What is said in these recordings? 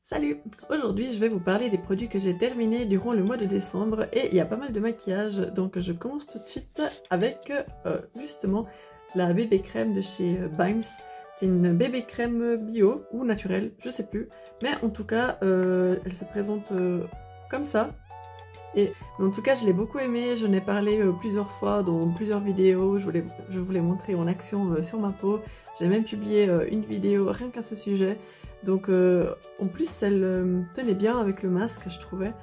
Salut! Aujourd'hui je vais vous parler des produits que j'ai terminés durant le mois de décembre et il y a pas mal de maquillage, donc je commence tout de suite avec justement la bébé crème de chez Banks. C'est une bébé crème bio ou naturelle, je sais plus, mais en tout cas elle se présente comme ça. Mais en tout cas je l'ai beaucoup aimée, je n'ai parlé plusieurs fois dans plusieurs vidéos, je vous l'ai montré en action sur ma peau. J'ai même publié une vidéo rien qu'à ce sujet. Donc en plus elle tenait bien avec le masque, je trouvais.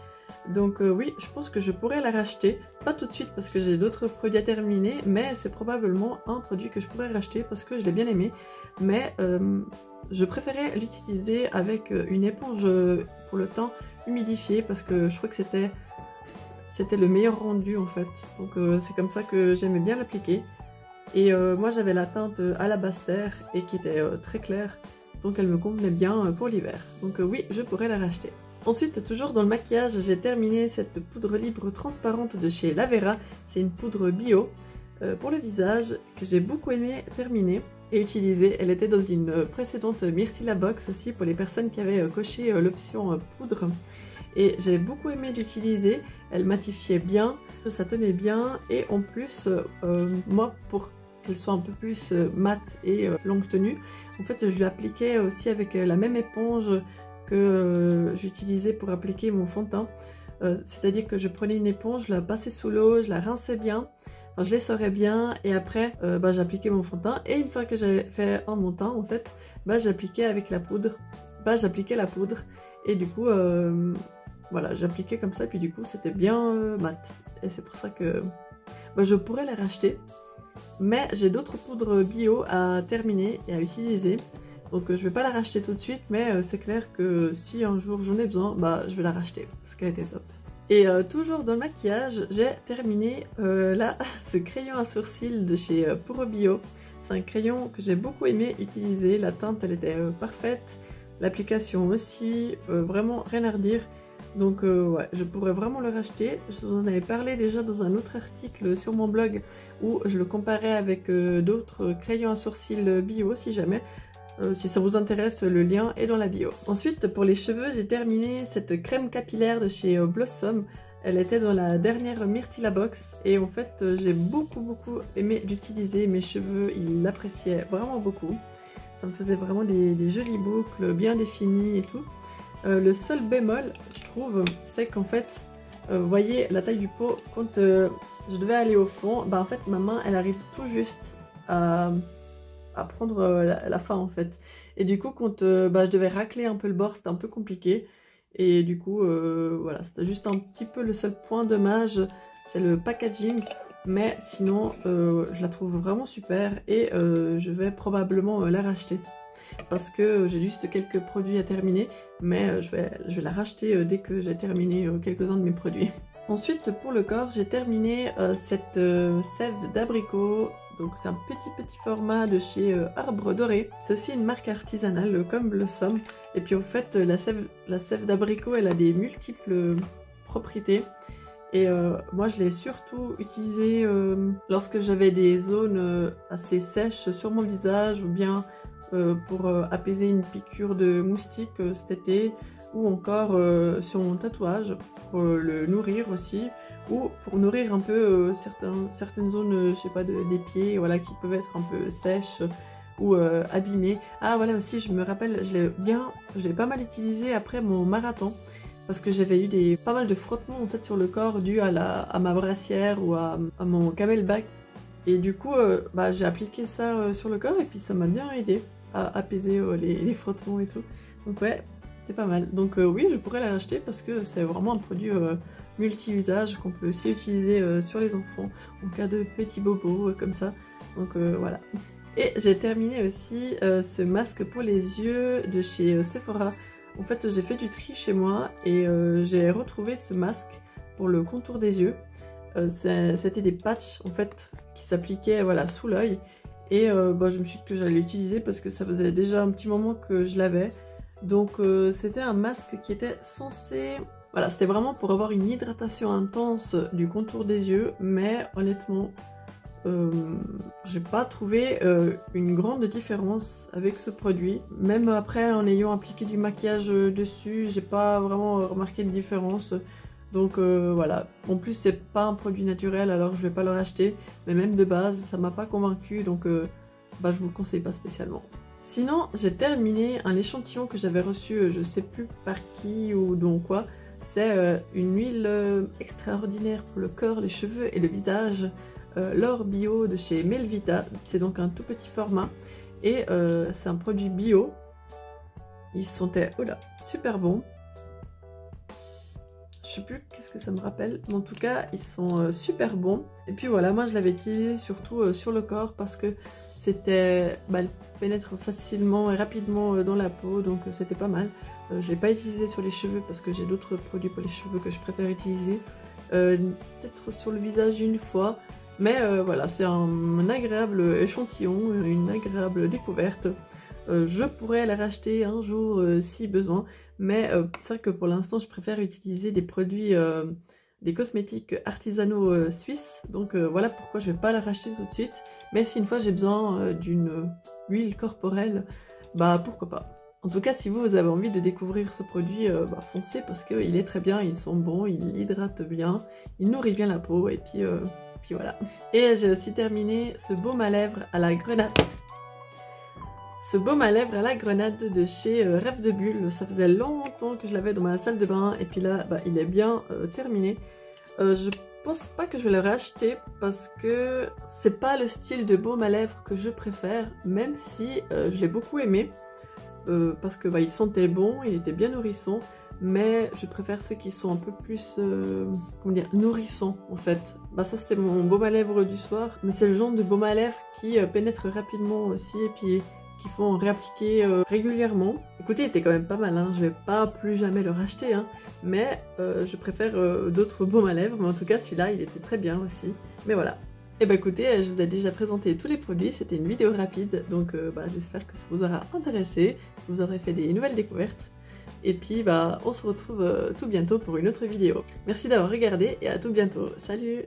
Donc oui, je pense que je pourrais la racheter. Pas tout de suite parce que j'ai d'autres produits à terminer, mais c'est probablement un produit que je pourrais racheter parce que je l'ai bien aimé. Mais je préférais l'utiliser avec une éponge pour le teint humidifiée parce que je crois que c'était le meilleur rendu en fait. Donc c'est comme ça que j'aimais bien l'appliquer. Et moi j'avais la teinte Alabaster et qui était très claire. Donc elle me convenait bien pour l'hiver. Donc oui, je pourrais la racheter. Ensuite, toujours dans le maquillage, j'ai terminé cette poudre libre transparente de chez Lavera. C'est une poudre bio pour le visage que j'ai beaucoup aimé terminer et utiliser. Elle était dans une précédente Myrtilla Box aussi pour les personnes qui avaient coché l'option poudre. Et j'ai beaucoup aimé l'utiliser. Elle matifiait bien, ça tenait bien et en plus, moi pour qu'elle soit un peu plus mate et longue tenue. En fait, je l'appliquais aussi avec la même éponge que j'utilisais pour appliquer mon fond de teint. C'est-à-dire que je prenais une éponge, je la passais sous l'eau, je la rinçais bien, enfin, je l'essorais bien et après j'appliquais mon fond de teint. Et une fois que j'avais fait un mon teint, en fait, j'appliquais avec la poudre. J'appliquais la poudre et du coup, voilà, j'appliquais comme ça, puis du coup, c'était bien mat. Et c'est pour ça que je pourrais la racheter. Mais j'ai d'autres poudres bio à terminer et à utiliser. Donc je vais pas la racheter tout de suite, mais c'est clair que si un jour j'en ai besoin, je vais la racheter parce qu'elle était top. Et toujours dans le maquillage, j'ai terminé là, ce crayon à sourcils de chez Puro Bio. C'est un crayon que j'ai beaucoup aimé utiliser, la teinte elle était parfaite, l'application aussi, vraiment rien à redire. Donc ouais, je pourrais vraiment le racheter. Je vous en avais parlé déjà dans un autre article sur mon blog où je le comparais avec d'autres crayons à sourcils bio si jamais. Si ça vous intéresse, le lien est dans la bio. Ensuite, pour les cheveux, j'ai terminé cette crème capillaire de chez Blossom. Elle était dans la dernière Myrtilla Box et en fait, j'ai beaucoup aimé l'utiliser. Mes cheveux, ils l'appréciaient vraiment beaucoup. Ça me faisait vraiment des jolies boucles bien définies et tout. Le seul bémol, je trouve, c'est qu'en fait, vous voyez la taille du pot, quand je devais aller au fond, en fait ma main elle arrive tout juste à prendre la fin en fait. Et du coup quand je devais racler un peu le bord, c'était un peu compliqué. Et du coup voilà, c'était juste un petit peu le seul point dommage, c'est le packaging. Mais sinon je la trouve vraiment super et je vais probablement la racheter. Parce que j'ai juste quelques produits à terminer, mais je vais la racheter dès que j'ai terminé quelques-uns de mes produits. Ensuite, pour le corps, j'ai terminé cette sève d'abricot. Donc c'est un petit format de chez Arbre Doré. C'est aussi une marque artisanale comme Blossom. Et puis en fait, la sève d'abricot, elle a des multiples propriétés. Et moi je l'ai surtout utilisée lorsque j'avais des zones assez sèches sur mon visage ou bien pour apaiser une piqûre de moustique cet été, ou encore sur mon tatouage pour le nourrir aussi, ou pour nourrir un peu certaines zones, je sais pas, des pieds, voilà, qui peuvent être un peu sèches ou abîmées. Ah voilà, aussi je me rappelle, je l'ai pas mal utilisé après mon marathon parce que j'avais eu pas mal de frottements en fait sur le corps dû à ma brassière ou à mon camelback. Et du coup, j'ai appliqué ça sur le corps et puis ça m'a bien aidé à apaiser les frottements et tout. Donc ouais, c'était pas mal. Donc oui, je pourrais la racheter parce que c'est vraiment un produit multi-usage qu'on peut aussi utiliser sur les enfants en cas de petits bobos comme ça. Donc voilà. Et j'ai terminé aussi ce masque pour les yeux de chez Sephora. En fait, j'ai fait du tri chez moi et j'ai retrouvé ce masque pour le contour des yeux. C'était des patchs en fait qui s'appliquaient voilà, sous l'œil. Et je me suis dit que j'allais l'utiliser parce que ça faisait déjà un petit moment que je l'avais. Donc c'était un masque qui était censé... Voilà, c'était vraiment pour avoir une hydratation intense du contour des yeux. Mais honnêtement, j'ai pas trouvé une grande différence avec ce produit. Même après en ayant appliqué du maquillage dessus, j'ai pas vraiment remarqué de différence. Donc voilà, en plus c'est pas un produit naturel alors je vais pas le racheter, mais même de base ça m'a pas convaincu, donc bah, je vous le conseille pas spécialement. Sinon j'ai terminé un échantillon que j'avais reçu, je sais plus par qui ou donc quoi. C'est une huile extraordinaire pour le corps, les cheveux et le visage, l'or bio de chez Melvita. C'est donc un tout petit format et c'est un produit bio. Ils sentaient, oula, super bons. Je sais plus qu'est-ce que ça me rappelle, mais en tout cas ils sont super bons. Et puis voilà, moi je l'avais utilisé surtout sur le corps parce que c'était, bah, elle pénètre facilement et rapidement dans la peau, donc c'était pas mal. Je ne l'ai pas utilisé sur les cheveux parce que j'ai d'autres produits pour les cheveux que je préfère utiliser. Peut-être sur le visage une fois, mais voilà, c'est un agréable échantillon, une agréable découverte. Je pourrais la racheter un jour si besoin, mais c'est vrai que pour l'instant je préfère utiliser des produits, des cosmétiques artisanaux suisses, donc voilà pourquoi je vais pas la racheter tout de suite, mais si une fois j'ai besoin d'une huile corporelle, bah pourquoi pas. En tout cas si vous avez envie de découvrir ce produit, bah, foncez parce qu'il est très bien, ils sont bons, il hydrate bien, il nourrit bien la peau et puis voilà. Et j'ai aussi terminé ce baume à lèvres à la grenade. Ce baume à lèvres à la grenade de chez Rêve de Bulle, ça faisait longtemps que je l'avais dans ma salle de bain et puis là bah, il est bien terminé. Je pense pas que je vais le racheter parce que c'est pas le style de baume à lèvres que je préfère, même si je l'ai beaucoup aimé parce que bah, il sentait bon, il était bien nourrissant, mais je préfère ceux qui sont un peu plus comment dire, nourrissants en fait. Bah ça c'était mon baume à lèvres du soir, mais c'est le genre de baume à lèvres qui pénètre rapidement aussi et puis qu'il faut en réappliquer régulièrement. Écoutez, il était quand même pas mal, hein. Je vais pas plus jamais le racheter, hein. Mais je préfère d'autres baumes à lèvres, mais en tout cas celui-là il était très bien aussi. Mais voilà. Et bah écoutez, je vous ai déjà présenté tous les produits, c'était une vidéo rapide, donc bah, j'espère que ça vous aura intéressé, que vous aurez fait des nouvelles découvertes. Et puis bah on se retrouve tout bientôt pour une autre vidéo. Merci d'avoir regardé et à tout bientôt. Salut!